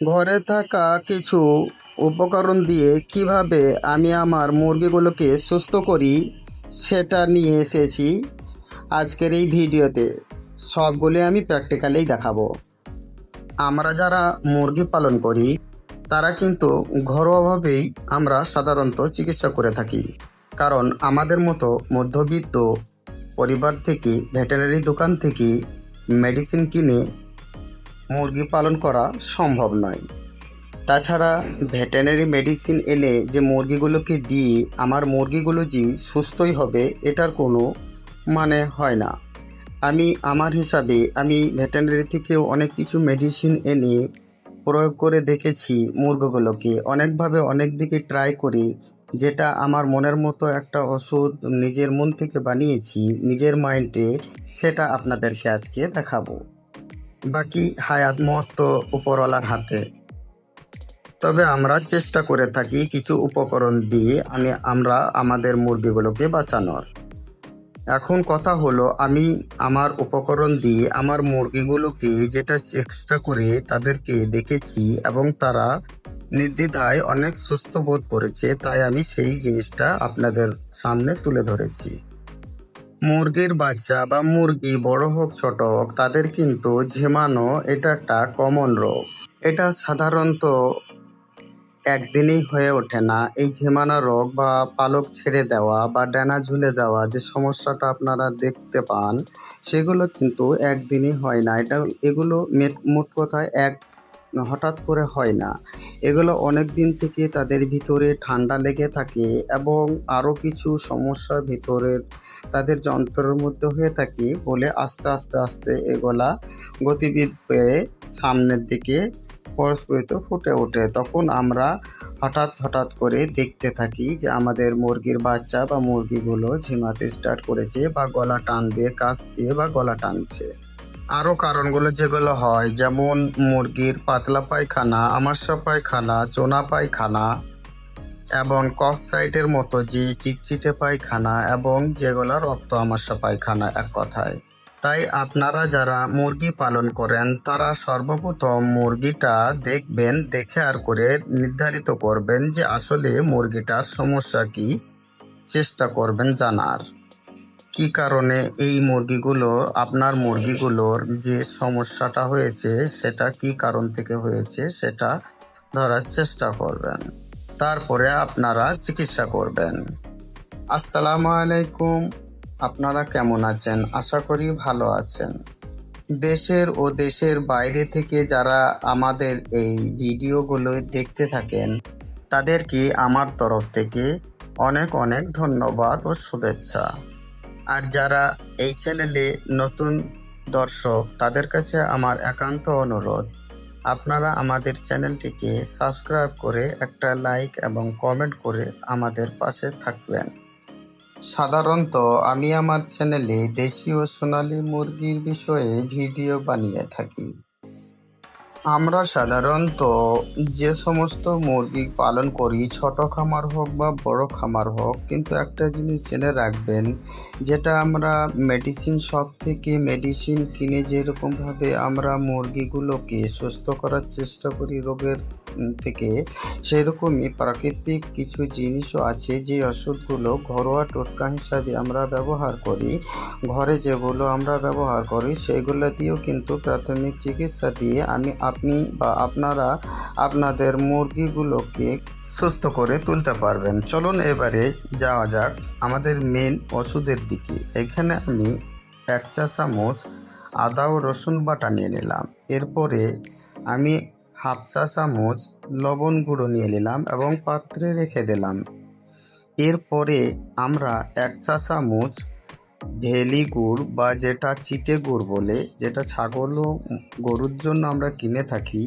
ঘরে থাকা কিছু উপকরণ দিয়ে কিভাবে আমি আমার মুরগিগুলোকে সুস্থ করি সেটা নিয়ে এসেছি আজকের এই ভিডিওতে। সবগুলি আমি প্র্যাকটিক্যালেই দেখাবো। আমরা যারা মুরগি পালন করি তারা কিন্তু ঘরোয়াভাবেই আমরা সাধারণত চিকিৎসা করে থাকি, কারণ আমাদের মতো মধ্যবিত্ত পরিবার থেকে ভেটেরিনারি দোকান থেকে মেডিসিন কিনে মুরগি পালন করা সম্ভব নয়। তাছাড়া ভেটেরিনারি মেডিসিন এনে যে মুরগিগুলোকে দিই আমার মুরগিগুলো যে সুস্থই হবে এটার কোনো মানে হয় না। আমি আমার হিসাবে আমি ভেটেরিনারি থেকেও অনেক কিছু মেডিসিন এনে প্রয়োগ করে দেখেছি, মুরগিগুলোকে অনেকভাবে অনেক দিকে ট্রাই করি। যেটা আমার মনের মতো একটা ওষুধ নিজের মন থেকে বানিয়েছি নিজের মাইন্ডে, সেটা আপনাদেরকে আজকে দেখাবো। বাকি হায়াত মহত্ব উপরওয়ালার হাতে। তবে আমরা চেষ্টা করে থাকি কিছু উপকরণ দিয়ে আমরা আমাদের মুরগিগুলোকে বাঁচানোর। এখন কথা হলো, আমি আমার উপকরণ দিয়ে আমার মুরগিগুলোকে যেটা চেষ্টা করে তাদেরকে দেখেছি এবং তারা নির্দ্বিধায় অনেক সুস্থ বোধ করেছে, তাই আমি সেই জিনিসটা আপনাদের সামনে তুলে ধরেছি। মুরগির বাচ্চা বা মুরগি বড় হোক ছোট হোক তাদের কিন্তু ঝিমানো এটা একটা কমন রোগ। এটা সাধারণত একদিনেই হয়ে ওঠে না। এই ঝিমানো রোগ বা পালক ছেড়ে দেওয়া বা ডানা ঝুলে যাওয়া যে সমস্যাটা আপনারা দেখতে পান, সেগুলো কিন্তু একদিনই হয় না। এগুলো মোট কথায় হঠাৎ করে হয় না। এগুলো অনেক দিন থেকে তাদের ভিতরে ঠান্ডা লেগে থাকে এবং আরও কিছু সমস্যার ভিতরে তাদের যন্ত্রের মধ্যে হয়ে থাকে বলে আস্তে আস্তে আস্তে এগুলা গতিবিধ হয়ে সামনের দিকে পরস্পরিত ফুটে ওঠে। তখন আমরা হঠাৎ করে দেখতে থাকি যে আমাদের মুরগির বাচ্চা বা মুরগিগুলো ঝিমাতে স্টার্ট করেছে বা গলা টান দিয়ে কাশছে বা গলা টানছে। আরও কারণগুলো যেগুলো হয়, যেমন মুরগির পাতলা পায়খানা, আমাশা পায়খানা, চোনা পায়খানা এবং ককসাইটের মতো যে চিটচিটে পায়খানা এবং যেগুলো রক্ত আমাশা পায়খানা এক কথায়। তাই আপনারা যারা মুরগি পালন করেন তারা সর্বপ্রথম মুরগিটা দেখবেন, দেখে আর করে নির্ধারিত করবেন যে আসলে মুরগিটার সমস্যা কি, চেষ্টা করবেন জানার কি কারণে এই মুরগিগুলো আপনার মুরগিগুলোর যে সমস্যাটা হয়েছে সেটা কি কারণ থেকে হয়েছে সেটা ধরার চেষ্টা করবেন। তারপরে আপনারা চিকিৎসা করবেন। আসসালামু আলাইকুম, আপনারা কেমন আছেন? আশা করি ভালো আছেন। দেশের ও দেশের বাইরে থেকে যারা আমাদের এই ভিডিওগুলো দেখতে থাকেন তাদেরকে আমার তরফ থেকে অনেক অনেক ধন্যবাদ ও শুভেচ্ছা। আর যারা এই চ্যানেলে নতুন দর্শক তাদের কাছে আমার একান্ত অনুরোধ, আপনারা আমাদের চ্যানেলটিকে সাবস্ক্রাইব করে একটা লাইক এবং কমেন্ট করে আমাদের পাশে থাকবেন। সাধারণত আমি আমার চ্যানেলে দেশি ও সোনালী মুরগির বিষয়ে ভিডিও বানিয়ে থাকি। আমরা সাধারণত যে সমস্ত মুরগি পালন করি, ছোট খামার হোক বা বড় খামার হোক, কিন্তু একটা জিনিস জেনে রাখবেন, যেটা আমরা মেডিসিন শপ থেকে মেডিসিন কিনে যেরকমভাবে আমরা মুরগিগুলোকে সুস্থ করার চেষ্টা করি রোগের থেকে, সেরকমই প্রাকৃতিক কিছু জিনিসও আছে যে ওষুধগুলো ঘরোয়া টোটকা হিসাবে আমরা ব্যবহার করি। ঘরে যেগুলো আমরা ব্যবহার করি সেগুলো দিয়েও কিন্তু প্রাথমিক চিকিৎসা দিয়ে আপনি বা আপনারা আপনাদের মুরগিগুলোকে সুস্থ করে তুলতে পারবেন। চলুন এবারে যাওয়া যাক আমাদের মেন ওষুধের দিকে। এখানে আমি 1 চা চামচ আদা ও রসুন বাটা নিয়ে নিলাম। এরপরে আমি 1/2 চা চামচ লবণ গুঁড়ো নিয়ে নিলাম এবং পাত্রে রেখে দিলাম। এরপরে আমরা 1 চা চামচ ভেলি গুড় বা যেটা চিটে গুড় বলে, যেটা ছাগল ও গরুর জন্য আমরা কিনে থাকি,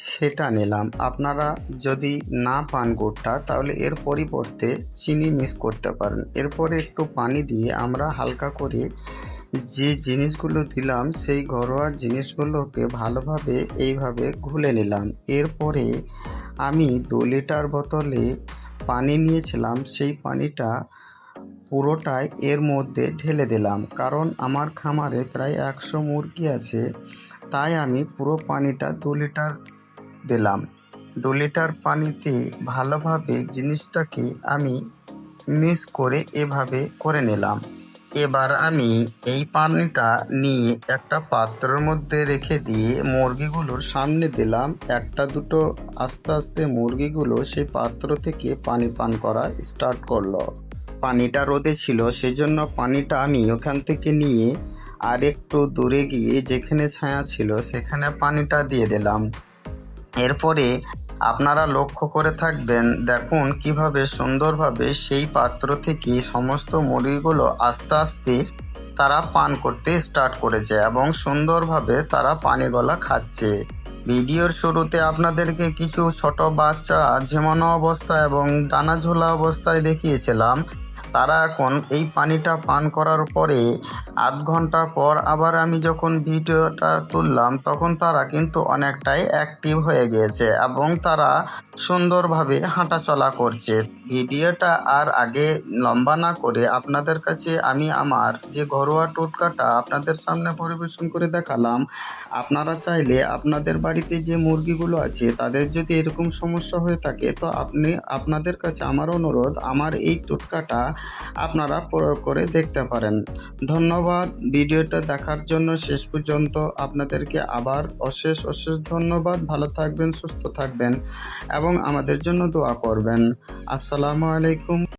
সেটা নিলাম। আপনারা যদি না পান গুড়টা তাহলে এর পরিবর্তে চিনি মিক্স করতে পারেন। এরপরে একটু পানি দিয়ে আমরা হালকা করে যে জিনিসগুলো দিলাম সেই ঘরোয়া জিনিসগুলোকে ভালোভাবে এইভাবে ঘুলে নিলাম। এরপরে আমি 2 লিটার বোতলে পানি নিয়েছিলাম, সেই পানিটা পুরোটাই এর মধ্যে ঢেলে দিলাম। কারণ আমার খামারে প্রায় 100 মুরগি আছে, তাই আমি পুরো পানিটা 2 লিটার দিলাম। 2 লিটার পানিতে ভালোভাবে জিনিসটাকে আমি মিক্স করে এভাবে করে নিলাম। এবার আমি এই পানিটা নিয়ে একটা পাত্রের মধ্যে রেখে দিয়ে মুরগিগুলোর সামনে দিলাম। একটা দুটো আস্তে আস্তে মুরগিগুলো সেই পাত্র থেকে পানি পান করা স্টার্ট করলো। পানিটা রোদে ছিল, সেজন্য পানিটা আমি ওখান থেকে নিয়ে আর একটু দূরে গিয়ে যেখানে ছায়া ছিল সেখানে পানিটা দিয়ে দিলাম। এরপরে আপনারা লক্ষ্য করে থাকবেন, দেখুন কিভাবে সুন্দরভাবে সেই পাত্র থেকে সমস্ত মুরগিগুলো আস্তে আস্তে তারা পান করতে স্টার্ট করেছে এবং সুন্দরভাবে তারা পানিগুলা খাচ্ছে। ভিডিওর শুরুতে আপনাদেরকে কিছু ছোট বাচ্চা ঝিমানো অবস্থা এবং ডানা ঝোলা অবস্থায় দেখিয়েছিলাম। তারা এখন এই পানিটা পান করার পরে আধ ঘন্টা পর আবার আমি যখন ভিডিওটা তুললাম তখন তারা কিন্তু অনেকটাই অ্যাক্টিভ হয়ে গিয়েছে এবং তারা সুন্দরভাবে হাঁটাচলা করছে। ভিডিওটা আর আগে লম্বা না করে আপনাদের কাছে আমি আমার যে ঘরোয়া টোটকাটা আপনাদের সামনে পরিবেশন করে দেখালাম। আপনারা চাইলে আপনাদের বাড়িতে যে মুরগিগুলো আছে তাদের যদি এরকম সমস্যা হয়ে থাকে তো আপনাদের কাছে আমার অনুরোধ, আমার এই টোটকাটা আপনারা প্রয়োগ করে দেখতে পারেন। ধন্যবাদ ভিডিওটা দেখার জন্য শেষ পর্যন্ত। আপনাদেরকে আবার অশেষ ধন্যবাদ। ভালো থাকবেন, সুস্থ থাকবেন এবং আমাদের জন্য দোয়া করবেন। আসসালামু আলাইকুম।